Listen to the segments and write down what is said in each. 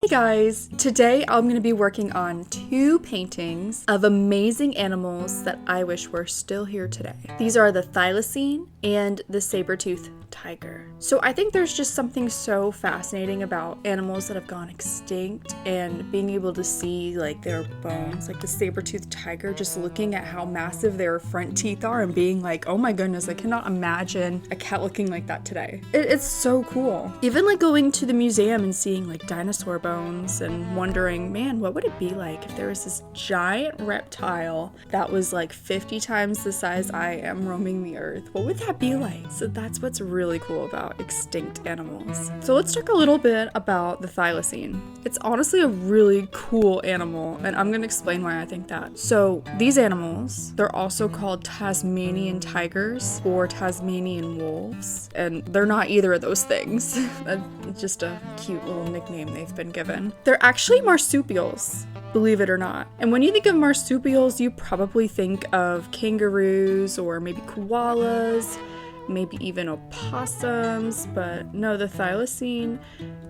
guys, today I'm going to be working on 2 paintings of amazing animals that I wish were still here today. These are the Thylacine and the Sabertooth tiger. So I think there's just something so fascinating about animals that have gone extinct and being able to see like their bones, like the saber-toothed tiger, just looking at how massive their front teeth are and being like, oh my goodness, I cannot imagine a cat looking like that today. It's so cool. Even like going to the museum and seeing like dinosaur bones and wondering, man, what would it be like if there was this giant reptile that was like 50 times the size I am roaming the earth? What would that be like? So that's what's really cool about extinct animals. So let's talk a little bit about the Thylacine. It's honestly a really cool animal, and I'm going to explain why I think that. So these animals, they're also called Tasmanian tigers or Tasmanian wolves, and they're not either of those things. It's just a cute little nickname they've been given. They're actually marsupials, believe it or not. And when you think of marsupials, you probably think of kangaroos or maybe koalas, maybe even opossums, but no, the Thylacine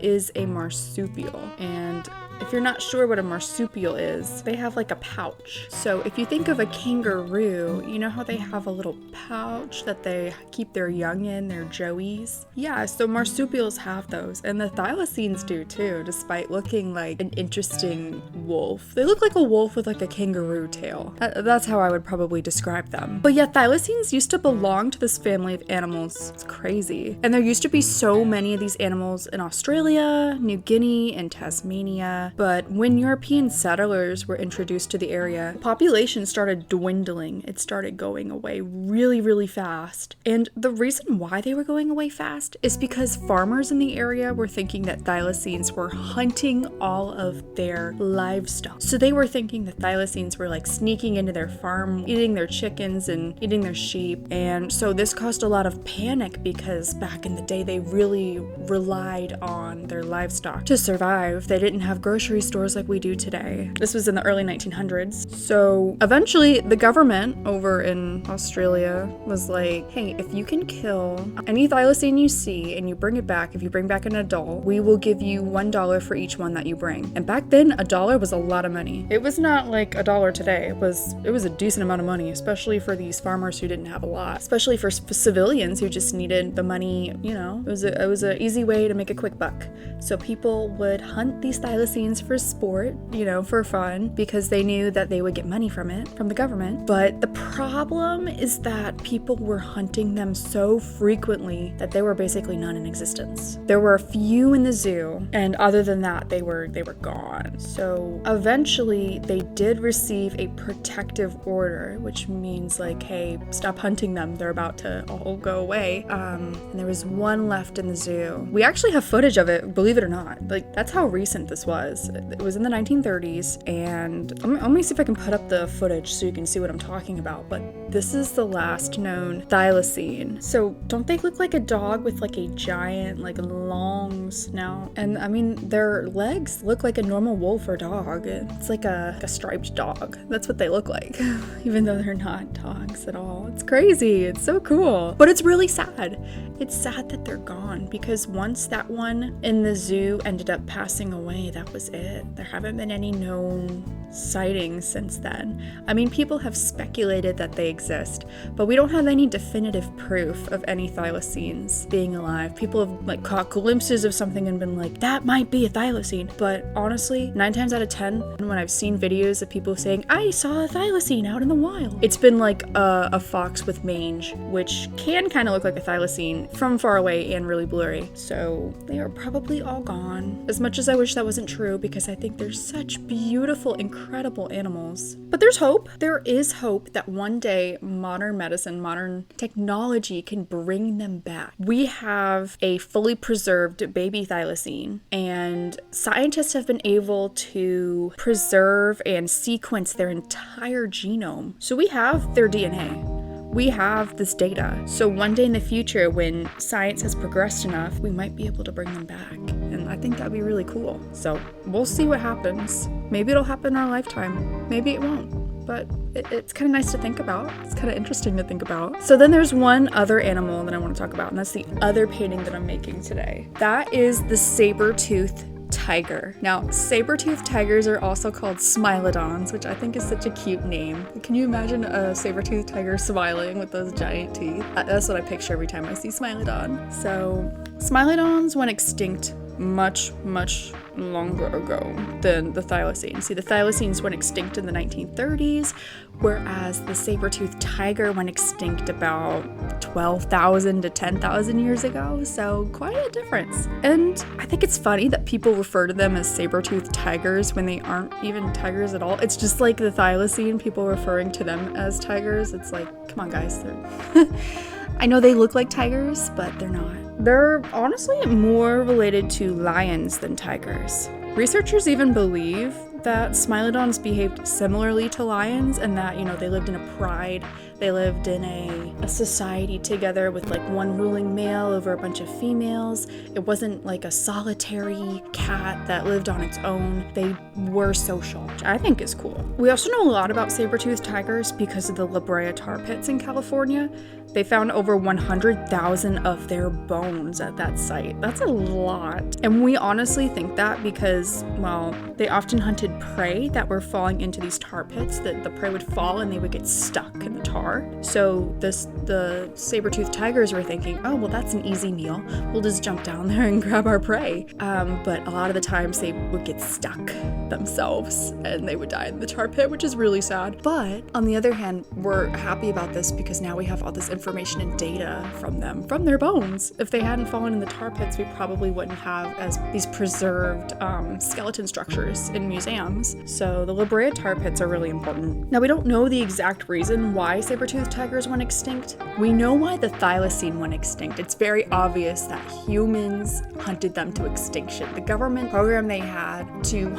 is a marsupial. And if you're not sure what a marsupial is, they have like a pouch. So if you think of a kangaroo, you know how they have a little pouch that they keep their young in, their joeys? Yeah, so marsupials have those, and the Thylacines do too, despite looking like an interesting wolf. They look like a wolf with like a kangaroo tail. That's how I would probably describe them. But yeah, Thylacines used to belong to this family of animals. It's crazy. And there used to be so many of these animals in Australia, New Guinea, and Tasmania. But when European settlers were introduced to the area, population started dwindling. It started going away really, really fast. And the reason why they were going away fast is because farmers in the area were thinking that Thylacines were hunting all of their livestock. So they were thinking that Thylacines were like sneaking into their farm, eating their chickens and eating their sheep. And so this caused a lot of panic because back in the day, they really relied on their livestock to survive. They didn't have grocery stores like we do today. This was in the early 1900s. So eventually the government over in Australia was like, hey, if you can kill any Thylacine you see and you bring it back, if you bring back an adult, we will give you $1 for each one that you bring. And back then, $1 was a lot of money. It was not like $1 today. It was a decent amount of money, especially for these farmers who didn't have a lot, especially for civilians who just needed the money. You know, it was an easy way to make a quick buck. So people would hunt these Thylacines for sport, you know, for fun, because they knew that they would get money from it, from the government. But the problem is that people were hunting them so frequently that they were basically none in existence. There were a few in the zoo, and other than that, they were gone. So eventually they did receive a protective order, which means like, hey, stop hunting them. They're about to all go away. And there was one left in the zoo. We actually have footage of it, believe it or not. Like, that's how recent this was. It was in the 1930s, and let me see if I can put up the footage so you can see what I'm talking about. But this is the last known Thylacine. So don't they look like a dog with like a giant, like long snout? And I mean, their legs look like a normal wolf or dog. It's like a striped dog. That's what they look like, even though they're not dogs at all. It's crazy. It's so cool. But it's really sad. It's sad that they're gone, because once that one in the zoo ended up passing away, that was it. There haven't been any known sightings since then. I mean, people have speculated that they exist, but we don't have any definitive proof of any Thylacines being alive. People have like caught glimpses of something and been like, that might be a Thylacine. But honestly, 9 times out of 10, when I've seen videos of people saying, I saw a Thylacine out in the wild, it's been like a fox with mange, which can kind of look like a Thylacine from far away and really blurry. So they are probably all gone. As much as I wish that wasn't true, because I think they're such beautiful, incredible animals. But there's hope. There is hope that one day modern medicine, modern technology can bring them back. We have a fully preserved baby Thylacine, and scientists have been able to preserve and sequence their entire genome. So we have their DNA. We have this data. So one day in the future, when science has progressed enough, we might be able to bring them back. And I think that'd be really cool. So we'll see what happens. Maybe it'll happen in our lifetime. Maybe it won't. But it's kind of nice to think about. It's kind of interesting to think about. So then there's one other animal that I want to talk about, and that's the other painting that I'm making today. That is the Sabertooth tiger. Now, saber-toothed tigers are also called smilodons, which I think is such a cute name. Can you imagine a saber-toothed tiger smiling with those giant teeth? That's what I picture every time I see smilodon. So, smilodons went extinct much longer ago than the thylacine. See, the thylacines went extinct in the 1930s, whereas the saber-toothed tiger went extinct about 12,000 to 10,000 years ago, so quite a difference. And I think it's funny that people refer to them as saber-toothed tigers when they aren't even tigers at all. It's just like the thylacine, people referring to them as tigers. It's like, come on guys, I know they look like tigers, but they're not. They're honestly more related to lions than tigers. Researchers even believe that smilodons behaved similarly to lions and that, they lived in a pride. They lived in a society together with like one ruling male over a bunch of females. It wasn't like a solitary cat that lived on its own. They were social, which I think is cool. We also know a lot about saber-toothed tigers because of the La Brea tar pits in California. They found over 100,000 of their bones at that site. That's a lot. And we honestly think that because, well, they often hunted prey that were falling into these tar pits, that the prey would fall and they would get stuck in the tar. So the saber-toothed tigers were thinking, oh, well, that's an easy meal. We'll just jump down there and grab our prey. But a lot of the times they would get stuck themselves and they would die in the tar pit, which is really sad. But on the other hand, we're happy about this because now we have all this information and data from them, from their bones. If they hadn't fallen in the tar pits, we probably wouldn't have as these preserved skeleton structures in museums. So the La Brea tar pits are really important. Now, we don't know the exact reason why saber-toothed tigers went extinct. We know why the thylacine went extinct. It's very obvious that humans hunted them to extinction. The government program they had to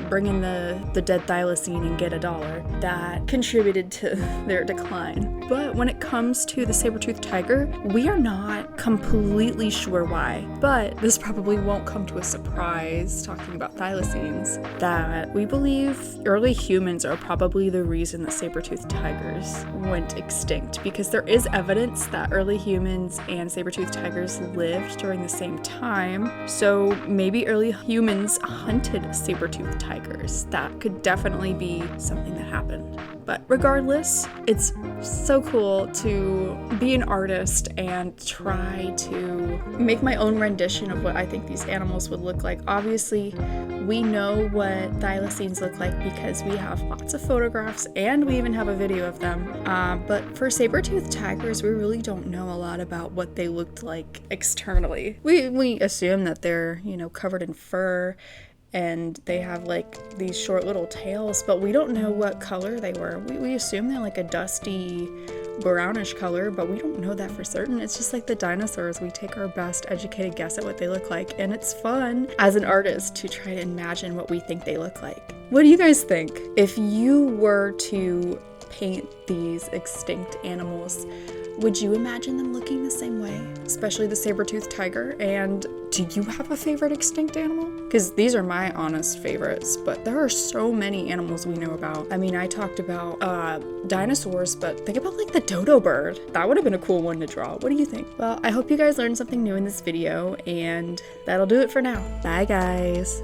bring in the dead thylacine and get $1, that contributed to their decline. But when it comes to the saber-toothed tiger, we are not completely sure why. But this probably won't come to a surprise talking about thylacines, that we believe early humans are probably the reason that saber-toothed tigers went extinct, because there is evidence that early humans and saber-toothed tigers lived during the same time. So maybe early humans hunted saber-toothed tigers. That could definitely be something that happened. But regardless, it's so cool to be an artist and try to make my own rendition of what I think these animals would look like. Obviously, we know what thylacines look like because we have lots of photographs and we even have a video of them. But for saber-toothed tigers, we really don't know a lot about what they looked like externally. We assume that they're, covered in fur and they have like these short little tails, but we don't know what color they were. We assume they're like a dusty brownish color, but we don't know that for certain. It's just like the dinosaurs. We take our best educated guess at what they look like, and it's fun as an artist to try to imagine what we think they look like. What do you guys think? If you were to paint these extinct animals, would you imagine them looking the same way? Especially the saber-toothed tiger? And do you have a favorite extinct animal? Because these are my honest favorites, but there are so many animals we know about. I mean, I talked about dinosaurs, but think about like the dodo bird. That would have been a cool one to draw. What do you think? Well, I hope you guys learned something new in this video, and that'll do it for now. Bye, guys.